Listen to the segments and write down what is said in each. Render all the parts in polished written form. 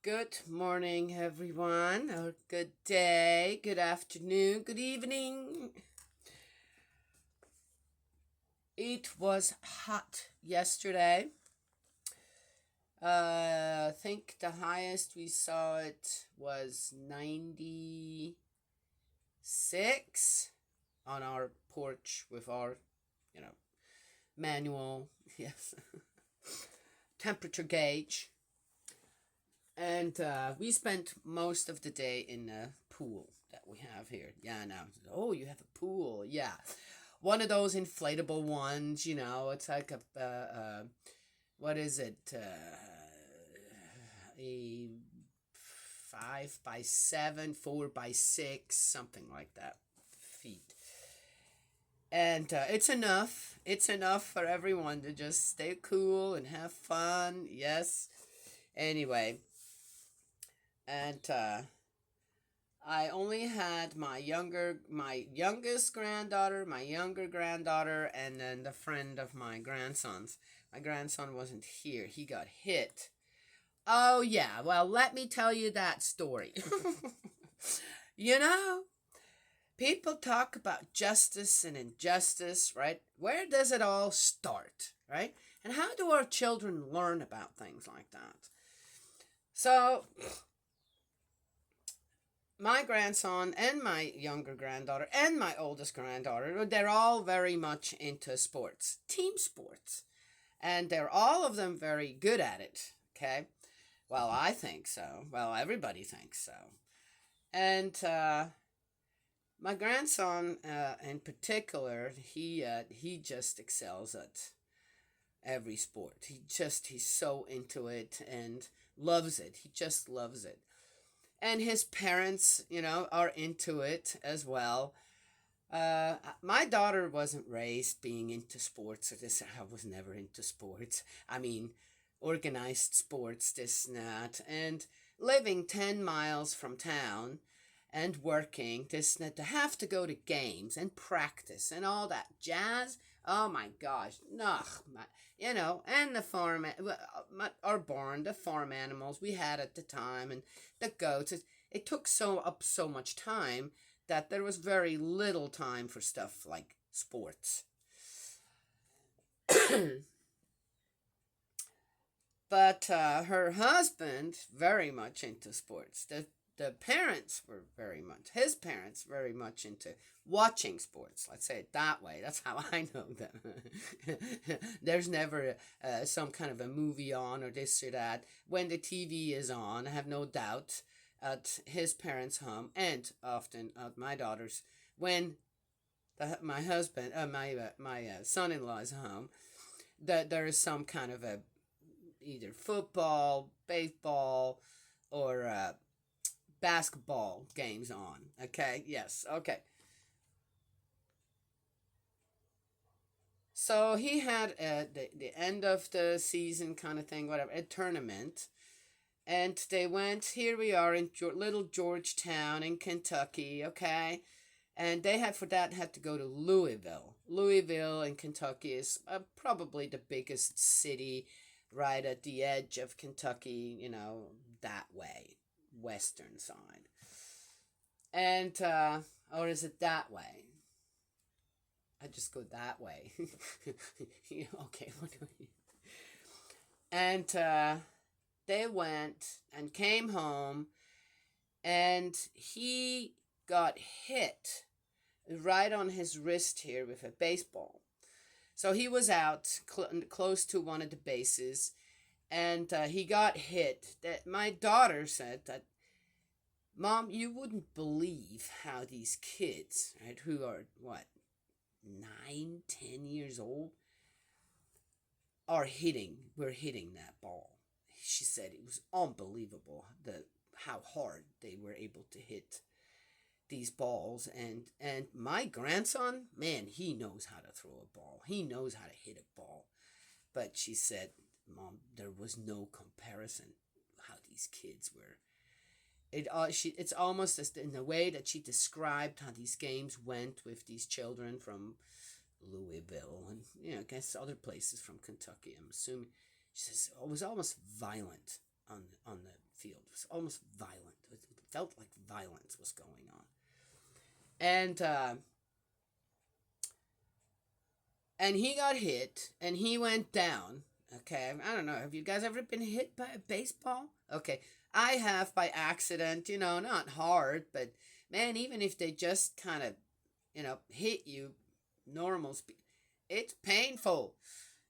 Good morning, everyone, or good day, good afternoon, good evening. It was hot yesterday. I think the highest we saw it was 96 on our porch with our, you know, manual, yes, temperature gauge. And we spent most of the day in a pool that we have here. Yeah, now. Oh, you have a pool. Yeah. One of those inflatable ones, it's like what is it? A 5 by 7, 4 by 6, something like that feet. And it's enough. It's enough for everyone to just stay cool and have fun. Yes. Anyway, and I only had my youngest granddaughter, my younger granddaughter, and then the friend of my grandson's. My grandson wasn't here. He got hit. Oh, yeah. Well, let me tell you that story. you know, People talk about justice and injustice, right? Where does it all start, right? And how do our children learn about things like that? So, my grandson and my younger granddaughter and my oldest granddaughter, they're all very much into sports, team sports. And they're all of them very good at it, okay? Well, I think so. Well, everybody thinks so. And my grandson, in particular, he just excels at every sport. He's so into it and loves it. He just loves it. And his parents, are into it as well. My daughter wasn't raised being into sports. I was never into sports. I mean, organized sports, this and that. And living 10 miles from town and working, this and that, to have to go to games and practice and all that jazz. Oh my gosh, ugh, and the farm, our barn, the farm animals we had at the time, and the goats. It took so much time that there was very little time for stuff like sports. But her husband, very much into sports. The parents were his parents very much into watching sports. Let's say it that way. That's how I know them. There's never some kind of a movie on or this or that. When the TV is on, I have no doubt at his parents' home and often at my daughter's, when my husband, my son-in-law's home, that there is some kind of a either football, baseball, or basketball games on. Okay, yes, okay. So he had the end of the season kind of thing, whatever, a tournament. And they went, here we are in little Georgetown in Kentucky, okay? And they had, for that, had to go to Louisville. Louisville in Kentucky is probably the biggest city right at the edge of Kentucky, that way, western side. And, or is it that way? I just go that way. Okay, what do I... And they went and came home, and he got hit right on his wrist here with a baseball. So he was out close to one of the bases, and he got hit. That my daughter said that, Mom, you wouldn't believe how these kids, right, who are what, 9, 10 years old, we're hitting that ball. She said it was unbelievable how hard they were able to hit these balls. And my grandson, man, he knows how to throw a ball. He knows how to hit a ball. But she said, Mom, there was no comparison how these kids were. It's almost as in the way that she described how these games went with these children from Louisville and I guess other places from Kentucky. I'm assuming she says it was almost violent. on the field. It was almost violent. It felt like violence was going on. And he got hit and he went down. Okay, I don't know. Have you guys ever been hit by a baseball? Okay, I have by accident, not hard, but man, even if they just kind of, hit you normal speed, it's painful.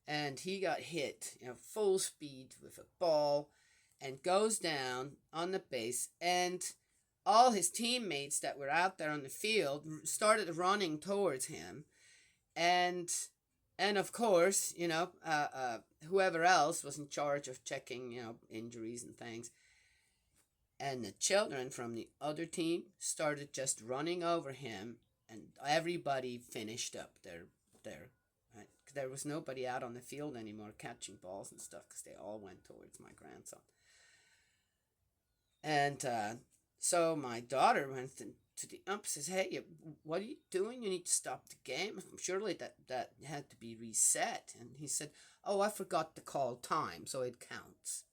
And he got hit, full speed with a ball and goes down on the base. And all his teammates that were out there on the field started running towards him. And and of course, whoever else was in charge of checking, injuries and things. And the children from the other team started just running over him, and everybody finished up their right? There was nobody out on the field anymore catching balls and stuff because they all went towards my grandson. And so my daughter went to the ump, says, "Hey, what are you doing? You need to stop the game. Surely that had to be reset." And he said, "Oh, I forgot to call time, so it counts."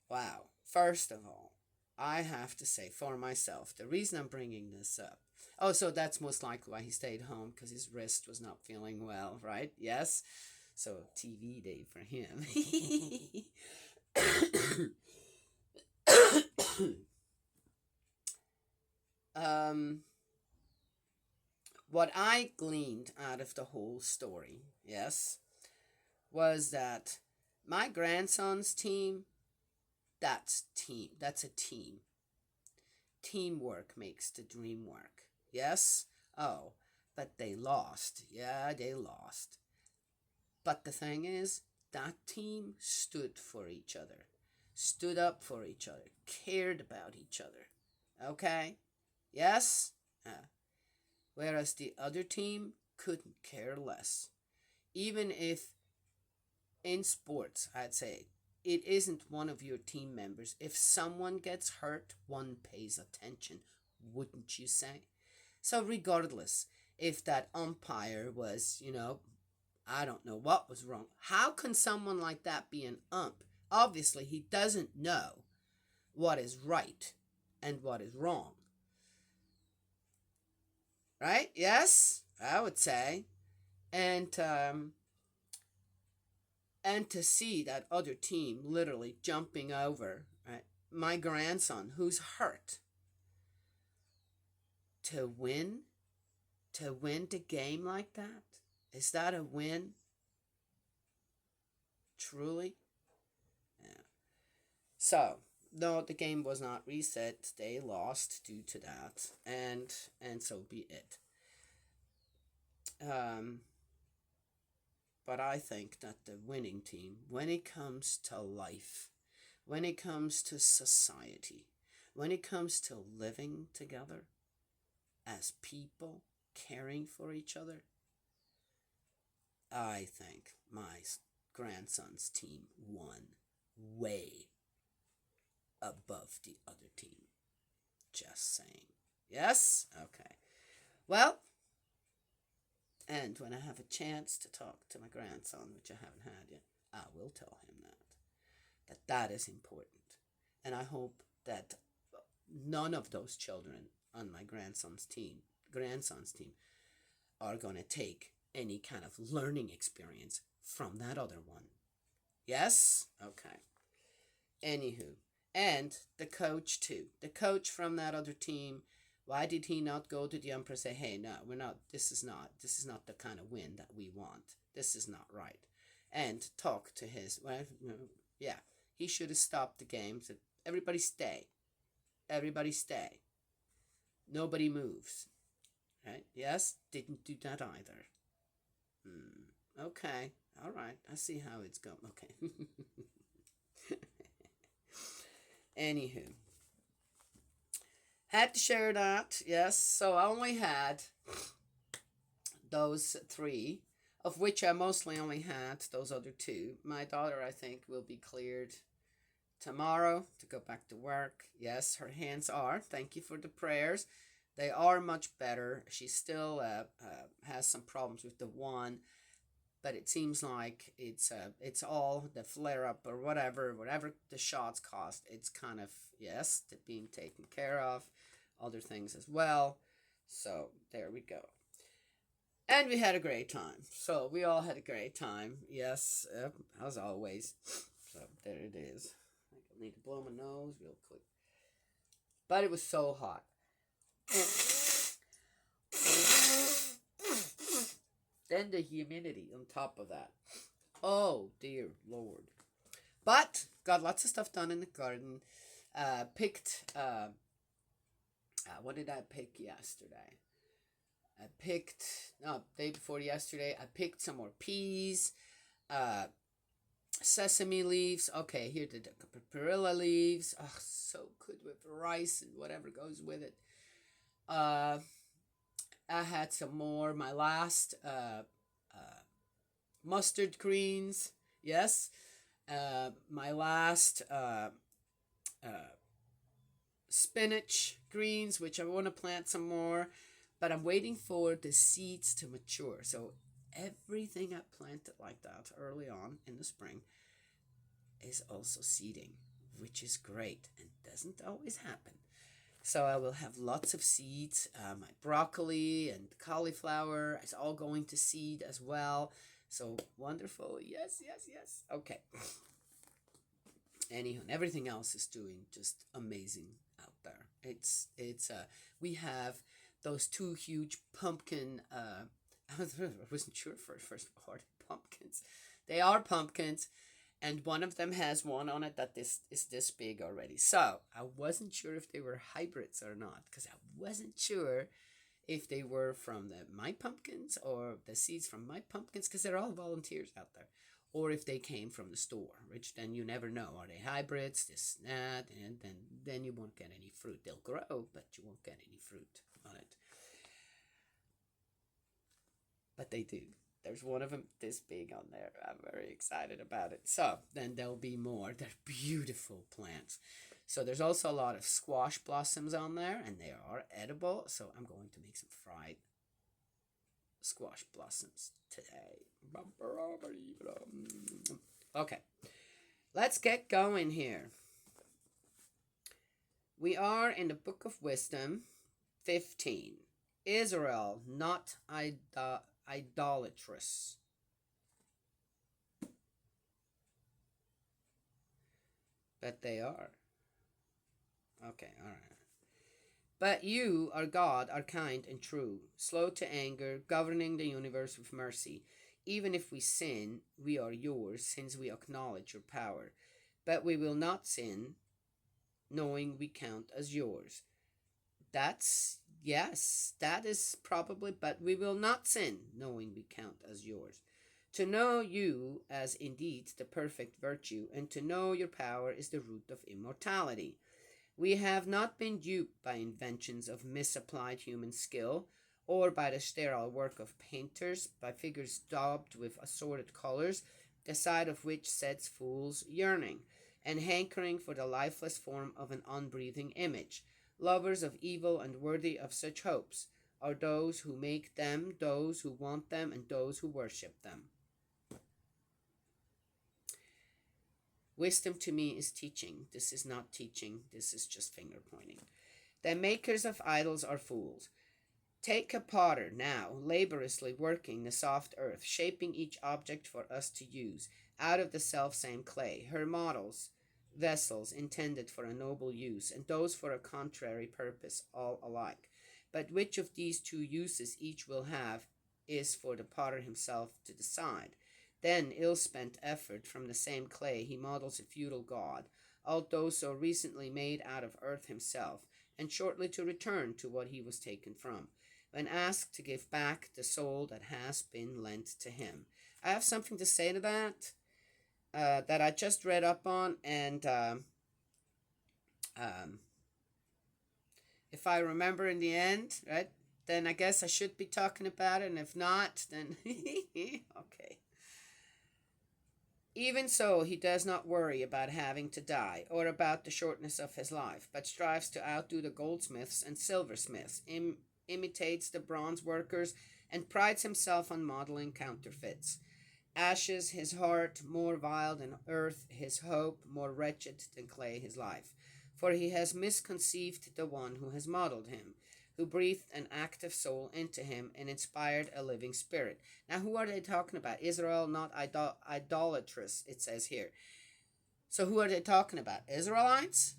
Wow. First of all, I have to say for myself, the reason I'm bringing this up. Oh, so that's most likely why he stayed home, because his wrist was not feeling well, right? Yes? So, TV day for him. um, what I gleaned out of the whole story, yes, was that my grandson's team, that's a team. Teamwork makes the dream work. Yes? Oh, but they lost. Yeah, they lost. But the thing is, that team stood for each other, stood up for each other, cared about each other. Okay? Yes? Whereas the other team couldn't care less. Even if in sports, I'd say, it isn't one of your team members. If someone gets hurt, one pays attention, wouldn't you say? So, regardless, if that umpire was, I don't know what was wrong, how can someone like that be an ump? Obviously, he doesn't know what is right and what is wrong. Right? Yes, I would say. And and to see that other team literally jumping over, right, my grandson who's hurt, to win the game like that, is that a win? Truly? Yeah. So no, the game was not reset. They lost due to that, and so be it. um but I think that the winning team, when it comes to life, when it comes to society, when it comes to living together as people, caring for each other, I think my grandson's team won way above the other team. Just saying. Yes? Okay. Well, and when I have a chance to talk to my grandson, which I haven't had yet, I will tell him that is important. And I hope that none of those children on my grandson's team are going to take any kind of learning experience from that other one. Yes? Okay. Anywho, and the coach too. The coach from that other team, why did he not go to the umpire and say, "Hey, no, we're not. This is not the kind of win that we want. This is not right," and talk to his. Well, yeah, he should have stopped the game. Said, "Everybody stay. Everybody stay. Nobody moves." Right? Yes, didn't do that either. Okay. All right. I see how it's going. Okay. Anywho, had to share that. Yes. So I only had those three, of which I mostly only had those other two. My daughter, I think, will be cleared tomorrow to go back to work. Yes, her hands are. Thank you for the prayers. They are much better. She still has some problems with the one, but it seems like it's all the flare up or whatever the shots cost. It's kind of, yes, being taken care of, other things as well. So there we go. And we had a great time. So we all had a great time. Yes, as always. So there it is. I need to blow my nose real quick. But it was so hot. Then the humidity on top of that. Oh dear Lord. But got lots of stuff done in the garden. Picked. What did I pick yesterday? I picked. No, day before yesterday. I picked some more peas. Sesame leaves. Okay, here the perilla leaves. Oh, so good with rice and whatever goes with it. I had some more. My last mustard greens. Yes. My last spinach greens, which I want to plant some more, but I'm waiting for the seeds to mature. So everything I planted like that early on in the spring is also seeding, which is great and doesn't always happen. So I will have lots of seeds. My broccoli and cauliflower is all going to seed as well. So wonderful. Yes, yes, yes. Okay. Anyhow, everything else is doing just amazing out there. We have those two huge pumpkin. I wasn't sure for first part pumpkins. They are pumpkins, and one of them has one on it that is this big already. So I wasn't sure if they were hybrids or not, because I wasn't sure if they were from my pumpkins or the seeds from my pumpkins, because they're all volunteers out there, or if they came from the store, which then you never know. Are they hybrids, this, that, and then you won't get any fruit. They'll grow, but you won't get any fruit on it. But they do. There's one of them this big on there. I'm very excited about it. So then there'll be more. They're beautiful plants. So there's also a lot of squash blossoms on there, and they are edible. So I'm going to make some fried squash blossoms today. Okay, let's get going here. We are in the Book of Wisdom 15. Israel, not idolatrous. But they are. Okay, all right. But you, our God, are kind and true, slow to anger, governing the universe with mercy. Even if we sin, we are yours, since we acknowledge your power. But we will not sin, knowing we count as yours. Yes, that is probably, but we will not sin, knowing we count as yours. To know you as indeed the perfect virtue, and to know your power is the root of immortality. We have not been duped by inventions of misapplied human skill, or by the sterile work of painters, by figures daubed with assorted colors, the sight of which sets fools yearning, and hankering for the lifeless form of an unbreathing image. Lovers of evil and worthy of such hopes are those who make them, those who want them, and those who worship them. Wisdom to me is teaching. This is not teaching. This is just finger pointing. The makers of idols are fools. Take a potter now, laboriously working the soft earth, shaping each object for us to use, out of the selfsame clay, her models, vessels intended for a noble use, and those for a contrary purpose, all alike. But which of these two uses each will have is for the potter himself to decide. Then ill-spent effort from the same clay he models a feudal god, although so recently made out of earth himself, and shortly to return to what he was taken from, when asked to give back the soul that has been lent to him. I have something to say to that, that I just read up on, and if I remember in the end, right, then I guess I should be talking about it, and if not, then okay. Even so, he does not worry about having to die, or about the shortness of his life, but strives to outdo the goldsmiths and silversmiths, imitates the bronze workers, and prides himself on modeling counterfeits. ashes his heart, more vile than earth his hope, more wretched than clay his life. For he has misconceived the one who has modeled him, who breathed an active soul into him and inspired a living spirit. Now, who are they talking about? Israel, not idolatrous, it says here. So, who are they talking about? Israelites?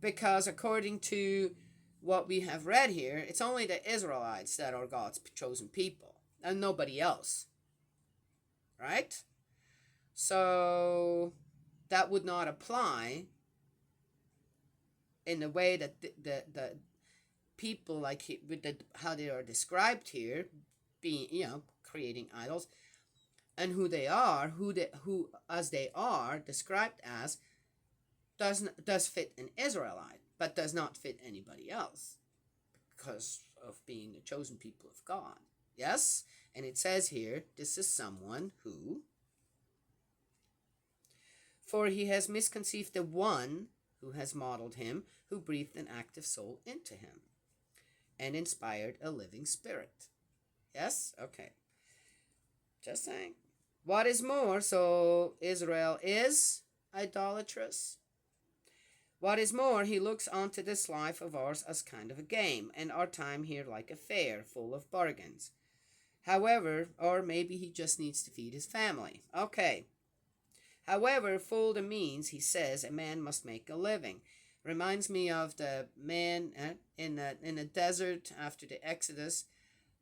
Because according to what we have read here, it's only the Israelites that are God's chosen people and nobody else. Right? So that would not apply in the way that the people, like with how they are described here, being, creating idols, and who they are, who as they are described as, does fit an Israelite, but does not fit anybody else because of being the chosen people of God. Yes? And it says here, this is someone who, for he has misconceived the one who has modeled him, who breathed an active soul into him and inspired a living spirit. Yes? Okay. Just saying. What is more, so Israel is idolatrous. What is more, he looks onto this life of ours as kind of a game, and our time here like a fair, full of bargains. However, or maybe he just needs to feed his family. Okay. However, full the means, he says, a man must make a living. Reminds me of the man in the desert after the Exodus,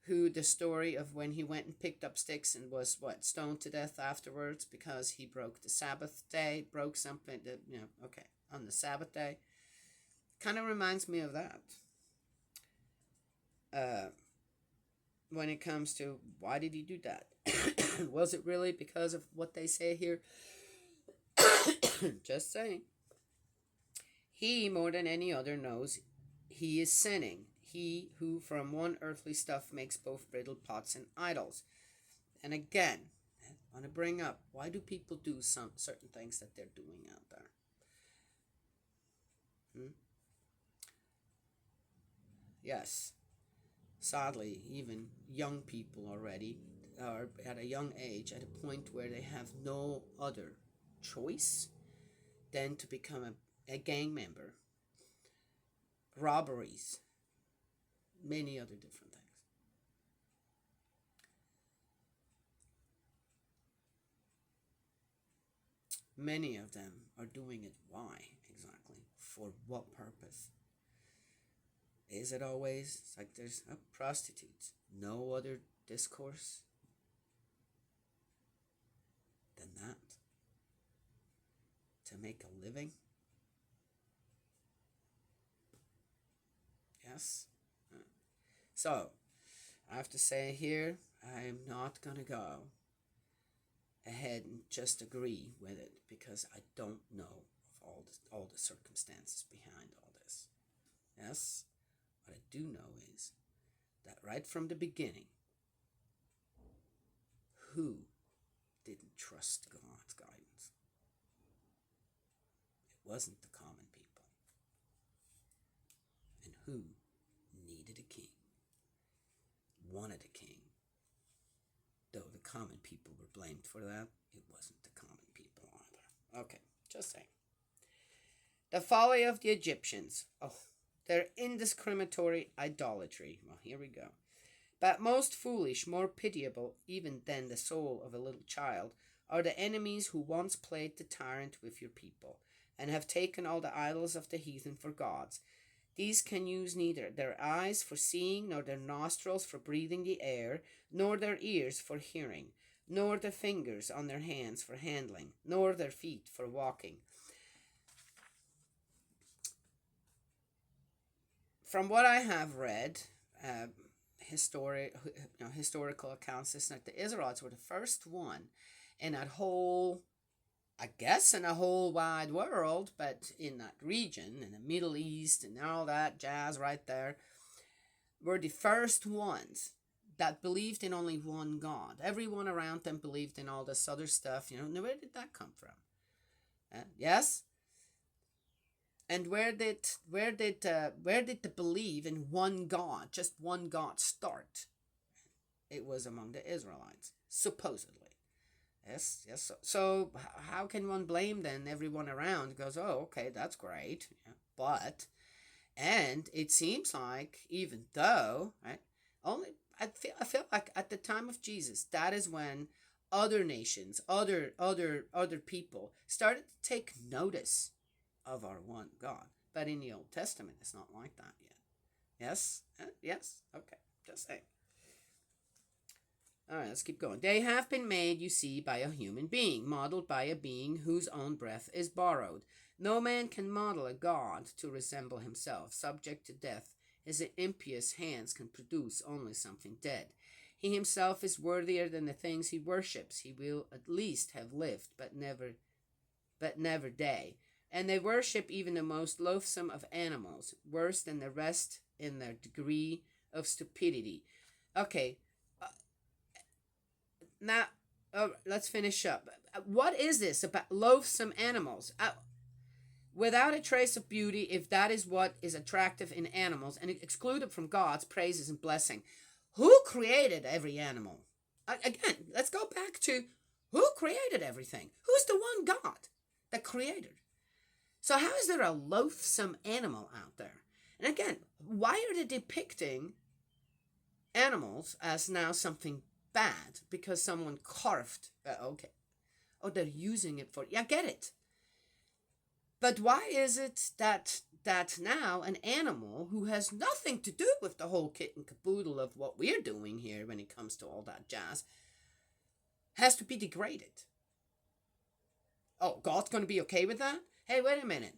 who the story of when he went and picked up sticks and was stoned to death afterwards because he broke the Sabbath day, broke something that, okay, on the Sabbath day. Kind of reminds me of that. When it comes to why did he do that? Was it really because of what they say here? Just saying. He, more than any other, knows he is sinning. He who from one earthly stuff makes both brittle pots and idols. And again, I want to bring up, why do people do some certain things that they're doing out there? Yes. Sadly, even young people already are at a young age at a point where they have no other choice than to become a gang member. Robberies, many other different things. Many of them are doing it. Why exactly? For what purpose? Is it always it's like there's prostitutes? No other discourse than that? To make a living? Yes? So, I have to say here, I'm not going to go ahead and just agree with it because I don't know of all the circumstances behind all this. Yes? What I do know is that right from the beginning, who didn't trust God's guidance? It wasn't the common people. And who needed a king? Wanted a king. Though the common people were blamed for that, it wasn't the common people either. Okay, just saying. The folly of the Egyptians. Oh, their indiscriminatory idolatry. Well, here we go. But most foolish, more pitiable even than the soul of a little child, are the enemies who once played the tyrant with your people, and have taken all the idols of the heathen for gods. These can use neither their eyes for seeing, nor their nostrils for breathing the air, nor their ears for hearing, nor the fingers on their hands for handling, nor their feet for walking. From what I have read, historical accounts, is that the Israelites were the first one in that whole, I guess, in a whole wide world, but in that region, in the Middle East and all that jazz right there, were the first ones that believed in only one God. Everyone around them believed in all this other stuff. Where did that come from? Yes? And where did the belief in one God, just one God, start? it was among the Israelites, supposedly. Yes, yes. So how can one blame then everyone around? Goes, oh, okay, that's great. Yeah. And it seems like even though, right, only I feel like at the time of Jesus, that is when other nations, other people started to take notice of our one God. But in the Old Testament, it's not like that yet. Yes, yes. Okay, just saying. All right, let's keep going. They have been made, you see, by a human being, modeled by a being whose own breath is borrowed. No man can model a god to resemble himself, subject to death. His impious hands can produce only something dead. He himself is worthier than the things he worships. He will at least have lived, but never die. And they worship even the most loathsome of animals, worse than the rest in their degree of stupidity. Okay, now, let's finish up. What is this about loathsome animals? Without a trace of beauty, if that is what is attractive in animals and excluded from God's praises and blessing, who created every animal? Again, let's go back to who created everything? Who's the one God that created? So how is there a loathsome animal out there? And again, why are they depicting animals as now something bad because someone carved? Okay. Oh, they're using it for. Yeah, I get it. But why is it that now an animal who has nothing to do with the whole kit and caboodle of what we're doing here when it comes to all that jazz has to be degraded? Oh, God's going to be okay with that? Hey, wait a minute.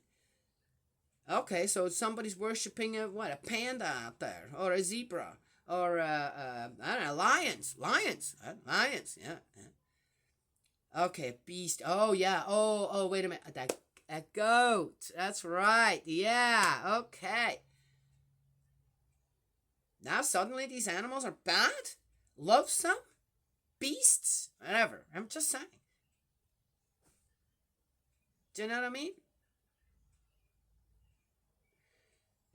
Okay, so somebody's worshiping a panda out there, or a zebra, or I don't know, lions, yeah. Okay, a beast. Oh yeah. Oh, wait a minute. A goat. That's right. Yeah. Okay. Now suddenly these animals are bad, loathsome, beasts, whatever. I'm just saying. Do you know what I mean?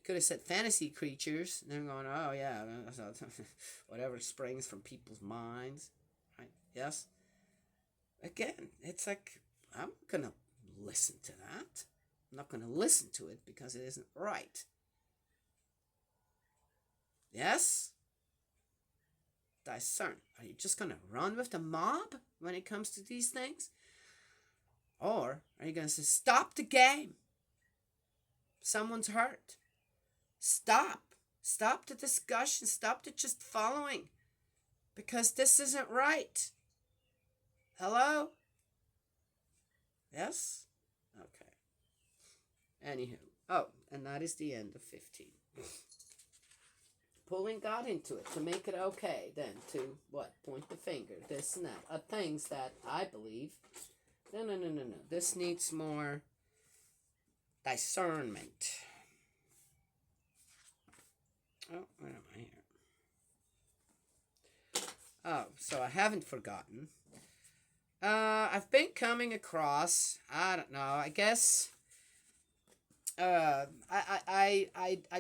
Could have said fantasy creatures. And they're going, oh yeah, whatever springs from people's minds, right? Yes. Again, it's like I'm gonna listen to that. I'm not gonna listen to it because it isn't right. Yes. Discern. Are you just gonna run with the mob when it comes to these things, or are you gonna say stop the game? Someone's hurt. Stop the discussion, stop the just following, because this isn't right. Hello? Yes? Okay. Anywho. Oh, and that is the end of 15. Pulling God into it to make it okay, then to what? Point the finger, this and that. Things that I believe. No. This needs more discernment. Oh, where am I here? Oh, so I haven't forgotten. I've been coming across, I don't know, I guess, I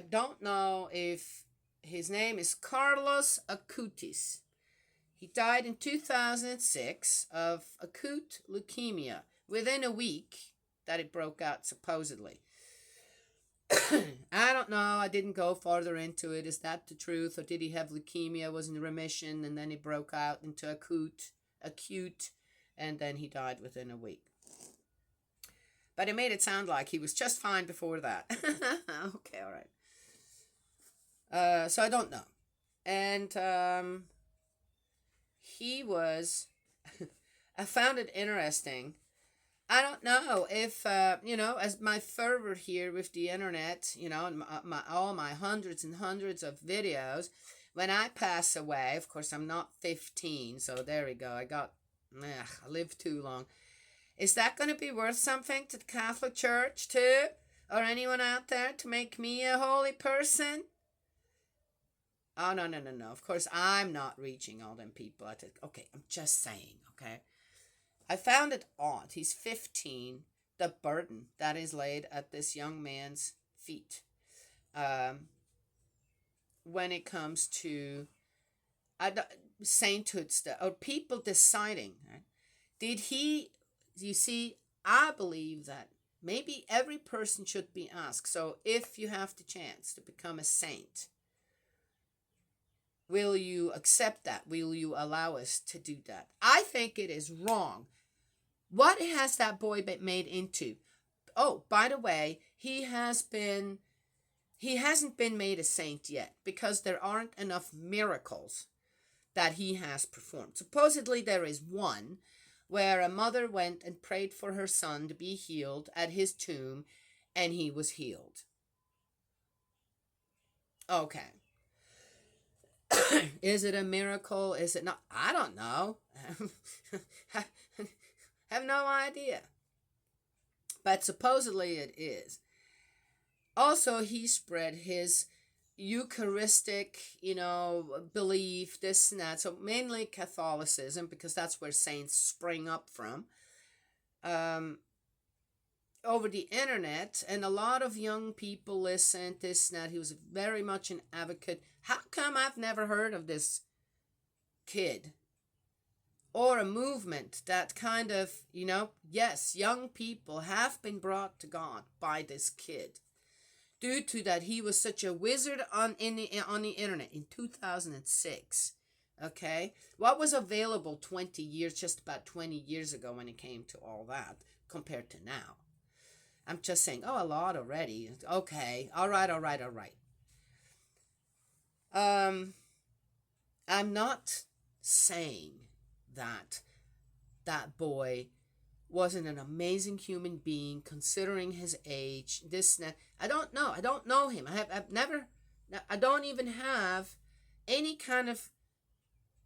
don't know if his name is Carlos Acutis. He died in 2006 of acute leukemia within a week that it broke out, supposedly. I don't know. I didn't go further into it. Is that the truth? Or did he have leukemia, was in remission, and then it broke out into acute, and then he died within a week? But it made it sound like he was just fine before that. Okay, all right. So I don't know. And he was... I found it interesting. I don't know if, as my fervor here with the internet, and all my hundreds and hundreds of videos, when I pass away, of course, I'm not 15, so there we go. I lived too long. Is that going to be worth something to the Catholic Church, too? Or anyone out there to make me a holy person? Oh, no. Of course, I'm not reaching all them people. Okay, I'm just saying, okay? I found it odd. He's 15. The burden that is laid at this young man's feet. When it comes to... sainthood stuff or people deciding, right? Did he, you see, I believe that maybe every person should be asked. So if you have the chance to become a saint, will you accept that? Will you allow us to do that? I think it is wrong. What has that boy been made into? Oh, by the way, he hasn't been made a saint yet because there aren't enough miracles that he has performed. Supposedly there is one where a mother went and prayed for her son to be healed at his tomb and he was healed. Okay. Is it a miracle? Is it not? I don't know. Have no idea. But supposedly it is. Also, he spread his Eucharistic, belief, this and that. So mainly Catholicism, because that's where saints spring up from. Over the internet, and a lot of young people listen, this and that. He was very much an advocate. How come I've never heard of this kid? Or a movement that kind of, yes, young people have been brought to God by this kid. Due to that, he was such a wizard on the internet in 2006. Okay? What was available just about 20 years ago when it came to all that, compared to now? I'm just saying, a lot already. Okay, all right. I'm not saying that boy wasn't an amazing human being considering his age, this and that. I don't know him. I don't even have any kind of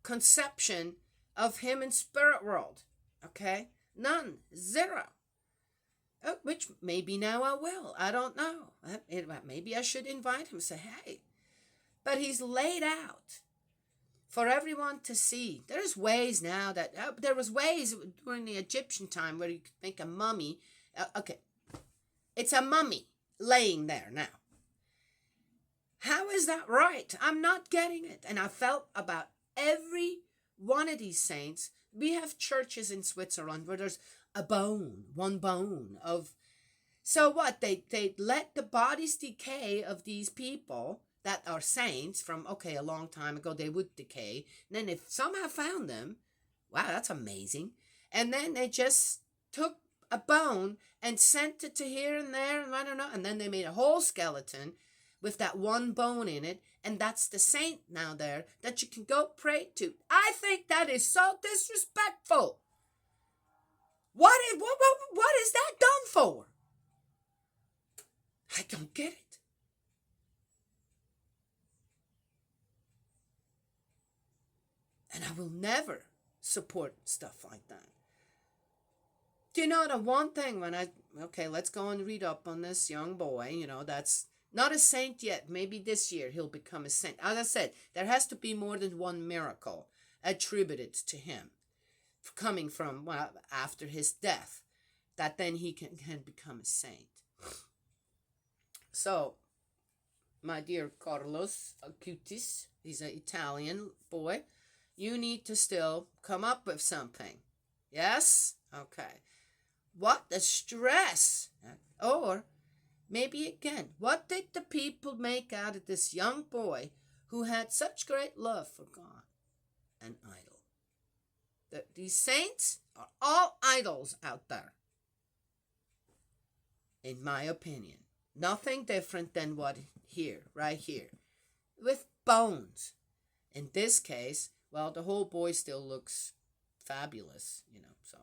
conception of him in spirit world. Okay? None. Zero. Which maybe now I will. I don't know. Maybe I should invite him and say, hey. But he's laid out for everyone to see. There's ways now that there was ways during the Egyptian time where you could make a mummy. Okay, it's a mummy laying there now. How is that right? I'm not getting it. And I felt about every one of these saints. We have churches in Switzerland where there's one bone of. So what? They let the bodies decay of these people that are saints from, a long time ago. They would decay. And then they somehow found them. Wow, that's amazing. And then they just took a bone and sent it to here and there, and I don't know. And then they made a whole skeleton with that one bone in it. And that's the saint now there that you can go pray to. I think that is so disrespectful. What is that done for? I don't get it. And I will never support stuff like that. Do you know the one thing let's go and read up on this young boy, that's not a saint yet. Maybe this year he'll become a saint. As I said, there has to be more than one miracle attributed to him coming from, after his death, that then he can become a saint. So, my dear Carlos Acutis, he's an Italian boy. You need to still come up with something. Yes? Okay. What a stress. Or, maybe again, what did the people make out of this young boy who had such great love for God? An idol. These saints are all idols out there. In my opinion. Nothing different than what right here. With bones. In this case, the whole boy still looks fabulous, so.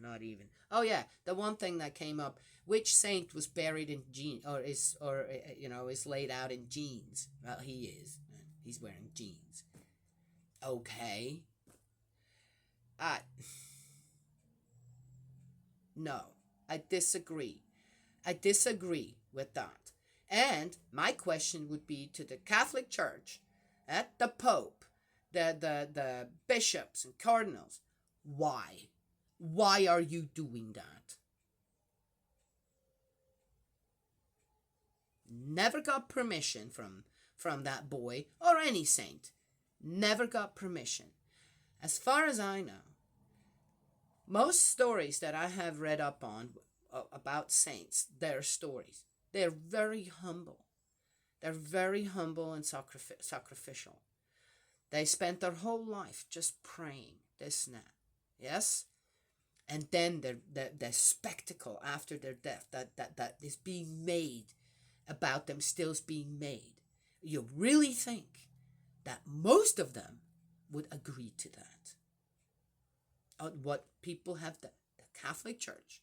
Not even. Oh yeah, the one thing that came up, which saint was buried in jeans, is laid out in jeans? Well, he is. He's wearing jeans. Okay. No, I disagree. I disagree with that. And my question would be to the Catholic Church, at the Pope, the bishops and cardinals, why? Why are you doing that? Never got permission from from that boy or any saint. Never got permission. As far as I know, most stories that I have read up on about saints, their stories, they're very humble. They're very humble and sacrificial. They spent their whole life just praying, this and that. Yes? And then the spectacle after their death that is being made about them still is being made. You really think that most of them would agree to that? What people have the Catholic Church,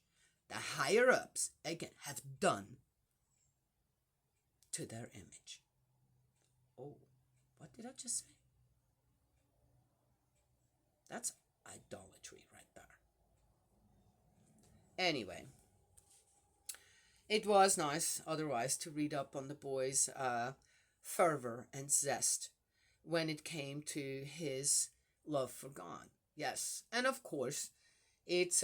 the higher ups, again, have done to their image. Oh, what did I just say? That's idolatry right there. Anyway, it was nice otherwise to read up on the boy's fervor and zest when it came to his love for God. Yes, and of course, it's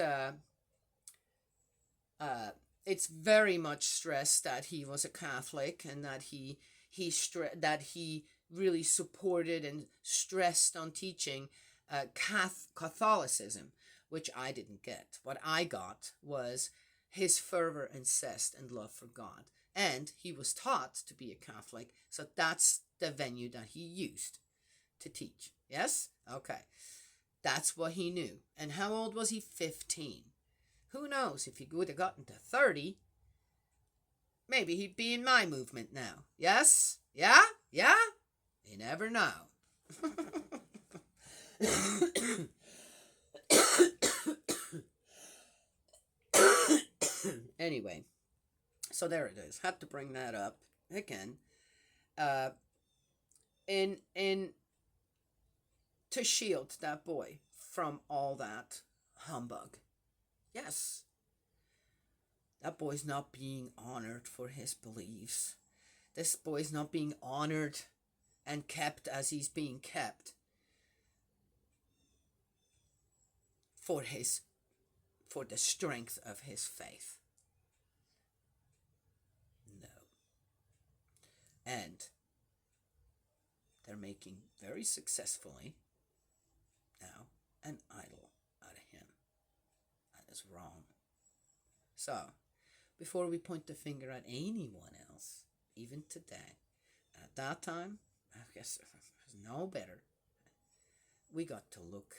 it's very much stressed that he was a Catholic and that that he really supported and stressed on teaching Catholicism, which I didn't get. What I got was his fervor and zest and love for God. And he was taught to be a Catholic, so that's the venue that he used to teach. Yes? Okay. That's what he knew. And how old was he? 15. Who knows? If he would have gotten to 30, maybe he'd be in my movement now. Yes? Yeah? Yeah? You never know. Anyway, so there it is. Had to bring that up again. In to shield that boy from all that humbug. Yes, that boy's not being honored for his beliefs. This boy's not being honored and kept as he's being kept for the strength of his faith. No. And they're making very successfully now an idol out of him. That is wrong. So, before we point the finger at anyone else, even today, at that time, I guess it was no better. We got to look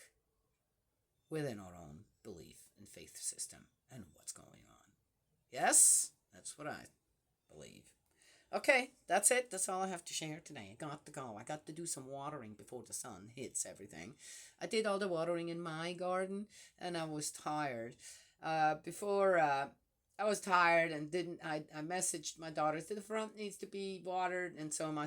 within our own belief and faith system and what's going on. Yes, that's what I believe. Okay, that's it. That's all I have to share today. I got to go. I got to do some watering before the sun hits everything. I did all the watering in my garden, and I was tired. I was tired and didn't. I messaged my daughter. The front needs to be watered, and so my